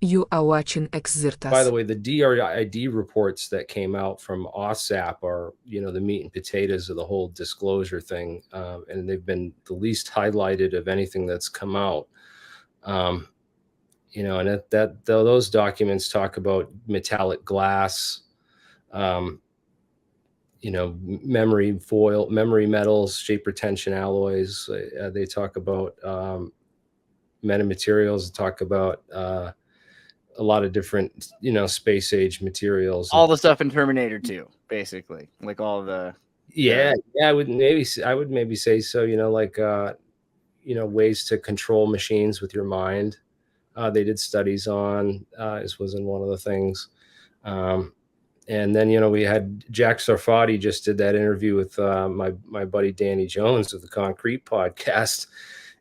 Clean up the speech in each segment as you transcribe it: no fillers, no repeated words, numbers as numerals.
You are watching Xirtus. By the way, the DRID reports that came out from OSAP are, the meat and potatoes of the whole disclosure thing, and they've been the least highlighted of anything that's come out. Um, and those documents talk about metallic glass, um, memory metals, shape retention alloys. They talk about metamaterials. They talk about a lot of different, space age materials. All the stuff in Terminator 2, basically, like all the. Yeah, I would maybe say so. Like ways to control machines with your mind. They did studies on. This was in one of the things. And then, we had Jack Sarfati just did that interview with my buddy Danny Jones of the Concrete Podcast.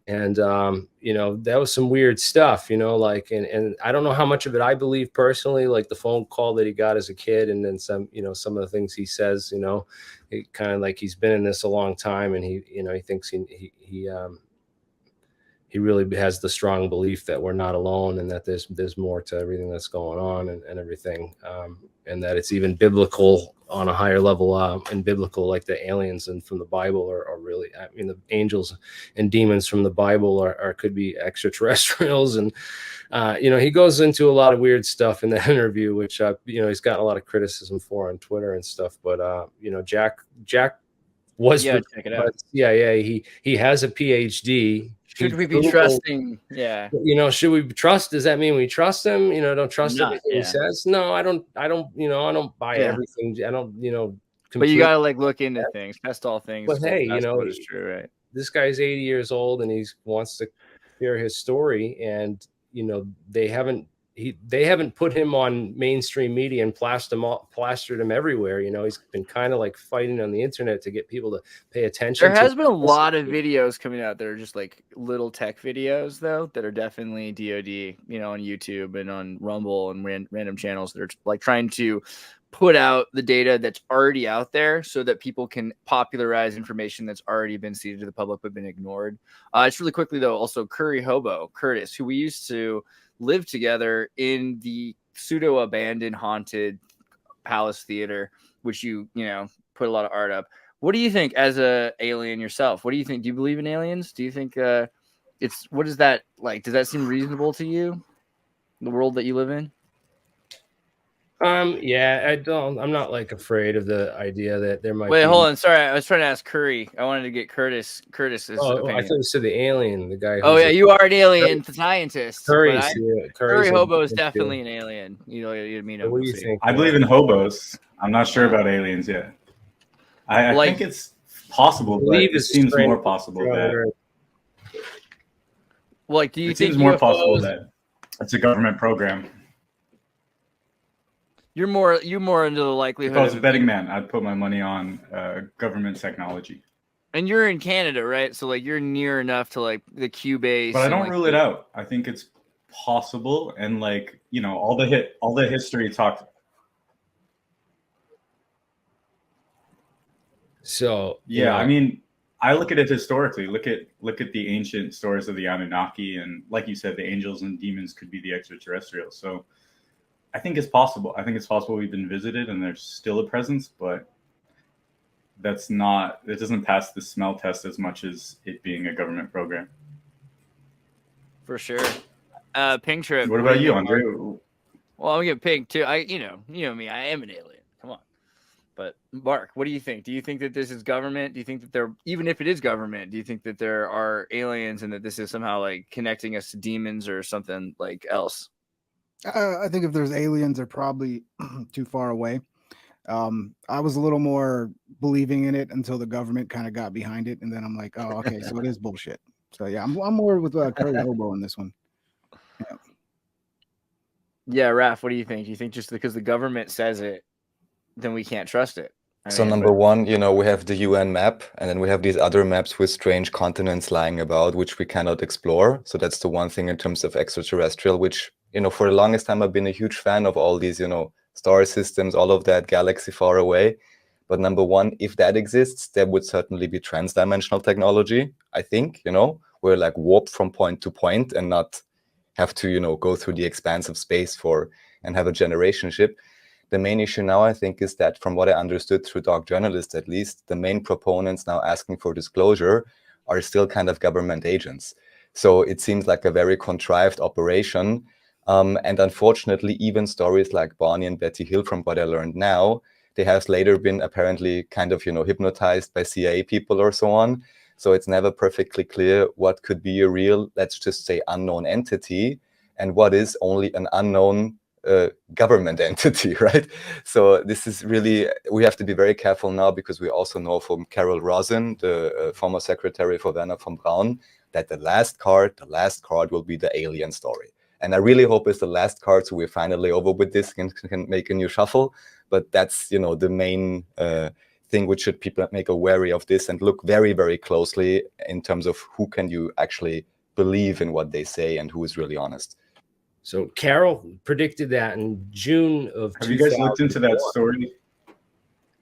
And, that was some weird stuff, like, and I don't know how much of it I believe personally, like the phone call that he got as a kid. And then some of the things he says, it kind of like he's been in this a long time, and he thinks he really has the strong belief that we're not alone, and that there's more to everything that's going on, and everything, and that it's even biblical on a higher level, and biblical, like the aliens and from the Bible are really, the angels and demons from the Bible are could be extraterrestrials. And he goes into a lot of weird stuff in the interview, which he's gotten a lot of criticism for on Twitter and stuff. But Jack was, check it out. He has a PhD. Should we be trusting? Yeah. Should we trust? Does that mean we trust him? Don't trust everything he says. No, I don't buy everything. I don't, but you gotta look into things, test all things. But hey, it's true, right? This guy's 80 years old and he wants to share his story, and they haven't put him on mainstream media and plastered him everywhere. He's been kind of like fighting on the internet to get people to pay attention. There has been a lot of videos coming out that are just like little tech videos, though, that are definitely DoD, on YouTube and on Rumble and random channels that are like trying to put out the data that's already out there so that people can popularize information that's already been seeded to the public but been ignored. It's really quickly, though, also Curry Hobo, Curtis, who we used to live together in the pseudo abandoned haunted Palace Theater, which you put a lot of art up. What do you think as a alien yourself? What do you think? Do you believe in aliens? Do you think what is that like? Does that seem reasonable to you? The world that you live in? Yeah, I'm not afraid of the idea that there might Wait, hold on. Sorry, I was trying to ask Curry. I wanted to get Curtis's opinion. I thought you said the alien, the guy. Oh yeah, you are an alien scientist. Curry Hobo is definitely an alien. You mean him. What do you think? I believe in hobos. I'm not sure about aliens yet. I think it's possible, but it seems more possible that. Do you think it seems more possible that it's a government program? You're more into the likelihood. If I was a betting man, I'd put my money on government technology. And you're in Canada, right? So you're near enough to the Q base. But I don't rule it out. I think it's possible, and all the history talks. So yeah, I mean, I look at it historically. Look at the ancient stories of the Anunnaki, and like you said, the angels and demons could be the extraterrestrials. So I think it's possible. I think it's possible we've been visited and there's still a presence, but it doesn't pass the smell test as much as it being a government program. For sure. Pink trip. What about you, Andre? Well, I'm getting pink too. You know me, I am an alien. Come on. But Mark, what do you think? Do you think that this is government? Do you think that even if it is government, do you think that there are aliens and that this is somehow connecting us to demons or something else? I think if there's aliens, they're probably too far away. I was a little more believing in it until the government kind of got behind it, and then I'm like, oh, okay, so it is bullshit. So yeah, I'm more with Curry Hobo on this one. Yeah, Raph, what do you think? Do you think just because the government says it, then we can't trust it? Number one, we have the UN map, and then we have these other maps with strange continents lying about, which we cannot explore. So that's the one thing in terms of extraterrestrial, which, for the longest time, I've been a huge fan of all these, star systems, all of that galaxy far away. But number one, if that exists, there would certainly be transdimensional technology, I think, we're warped from point to point and not, have to, you know, go through the expanse of space for and have a generation ship. The main issue now, I think, is that from what I understood through Dark Journalists, at least, the main proponents now asking for disclosure are still kind of government agents. So it seems like a very contrived operation. And unfortunately, even stories like Bonnie and Betty Hill, from what I learned now, they have later been apparently kind of, you know, hypnotized by CIA people or so on. So it's never perfectly clear what could be a real, let's just say, unknown entity and what is only an unknown government entity, right? So this is really, we have to be very careful now, because we also know from Carol Rosin, the former secretary for Werner von Braun, that the last card will be the alien story. And I really hope it's the last card, so we're finally over with this and can make a new shuffle. But that's, you know, the main thing which should people make wary of this and look very, very closely in terms of who can you actually believe in what they say and who is really honest. So Carol predicted that in June of 2001. Have you guys looked into that story?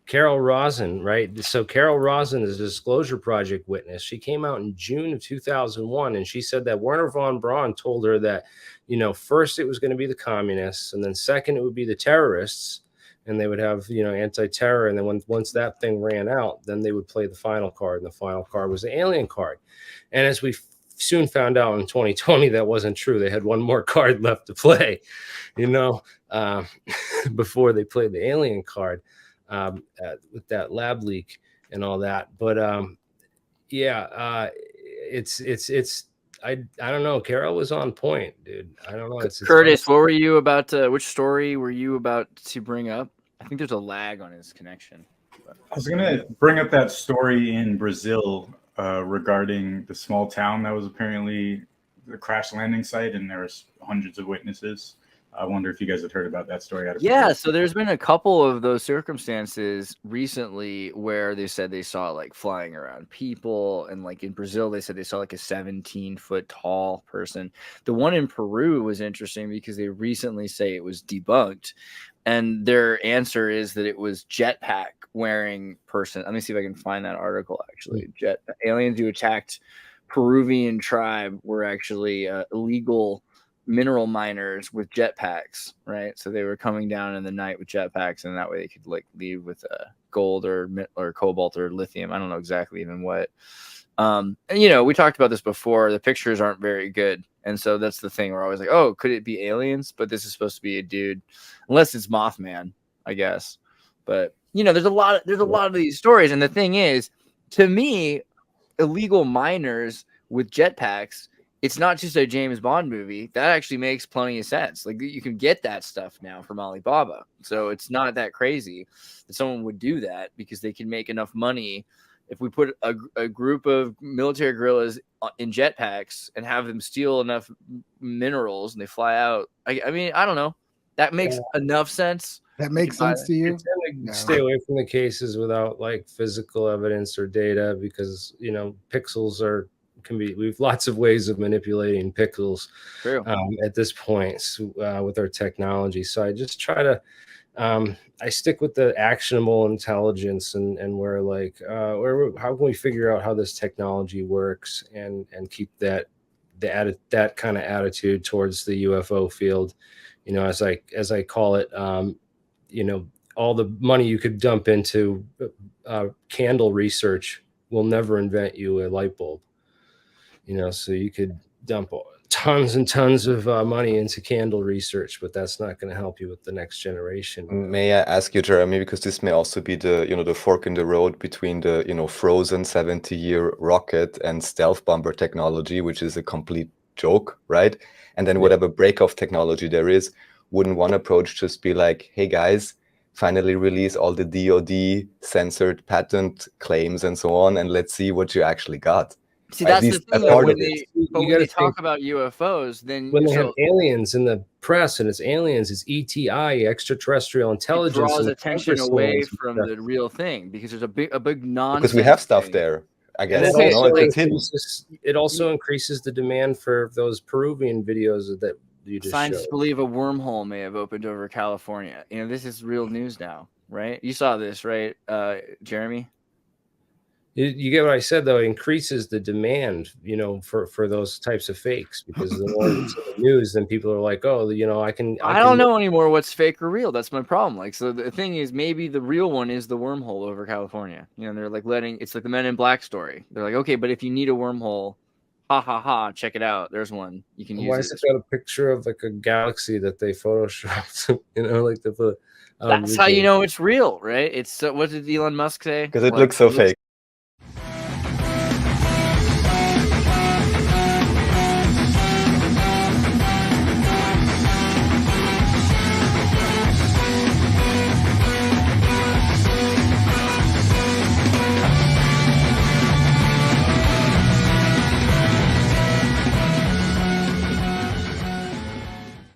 Carol Rosin, right? So Carol Rosin is a Disclosure Project witness. She came out in June of 2001, and she said that Werner von Braun told her that, you know, first it was going to be the communists, and then second it would be the terrorists, and they would have, you know, anti-terror. And then once that thing ran out, then they would play the final card, and the final card was the alien card. And as we soon found out in 2020, that wasn't true. They had one more card left to play, you know, before they played the alien card. With that lab leak and all that. But it's I don't know. Carol was on point, dude. I don't know. Curtis, what were you about to, which story were you about to bring up? I think there's a lag on his connection. I was going to bring up that story in Brazil regarding the small town that was apparently the crash landing site, and there was hundreds of witnesses. I wonder if you guys had heard about that story. Yeah, so there's been a couple of those circumstances recently where they said they saw like flying around people, and like in Brazil they said they saw like a 17-foot tall person. The one in Peru was interesting because they recently say it was debunked, and their answer is that it was jetpack wearing person. Let me see if I can find that article. Actually, aliens who attacked Peruvian tribe were actually illegal mineral miners with jetpacks, right? So they were coming down in the night with jetpacks, and that way they could like leave with gold or cobalt or lithium. I don't know exactly even what. And you know, we talked about this before. The pictures aren't very good, and so that's the thing. We're always like, oh, could it be aliens? But this is supposed to be a dude, unless it's Mothman, I guess. But you know, there's a lot of these stories, and the thing is, to me, illegal miners with jetpacks, it's not just a James Bond movie. That actually makes plenty of sense. Like, you can get that stuff now from Alibaba. So it's not that crazy that someone would do that, because they can make enough money if we put a group of military guerrillas in jetpacks and have them steal enough minerals and they fly out. I mean, I don't know. That makes enough sense. That makes sense to you? No. Stay away from the cases without like physical evidence or data, because, you know, pixels we have lots of ways of manipulating pixels at this point with our technology. So I just try to I stick with the actionable intelligence and where like how can we figure out how this technology works and keep that kind of attitude towards the UFO field, you know, as I call it, you know, all the money you could dump into candle research will never invent you a light bulb. You know, so you could dump tons and tons of money into candle research, but that's not going to help you with the next generation. May I ask you, Jeremy, because this may also be the, you know, the fork in the road between the, you know, frozen 70-year rocket and stealth bomber technology, which is a complete joke, right? And then whatever break-off technology there is, wouldn't one approach just be like, hey guys, finally release all the DoD censored patent claims and so on, and let's see what you actually got. See, that's the thing. When they talk about UFOs, then when they have aliens in the press and it's aliens, it's ETI, extraterrestrial intelligence, it draws attention away from the real thing, because there's a big nonsense. Because we have stuff there, I guess. It also increases the demand for those Peruvian videos that you just scientists showed. believe a wormhole may have opened over California. You know, this is real news now, right? You saw this, right, Jeremy? You get what I said, though. It increases the demand, for those types of fakes, because the more it's in the news, then people are like, oh, I don't know anymore what's fake or real. That's my problem. Like, so the thing is, maybe the real one is the wormhole over California. They're like it's like the Men in Black story. They're like, okay, but if you need a wormhole, ha ha ha, check it out. There's one you can use. Why is it got a picture of like a galaxy that they photoshopped? Like that's how you know it's real, right? It's what did Elon Musk say? Because it looks so fake.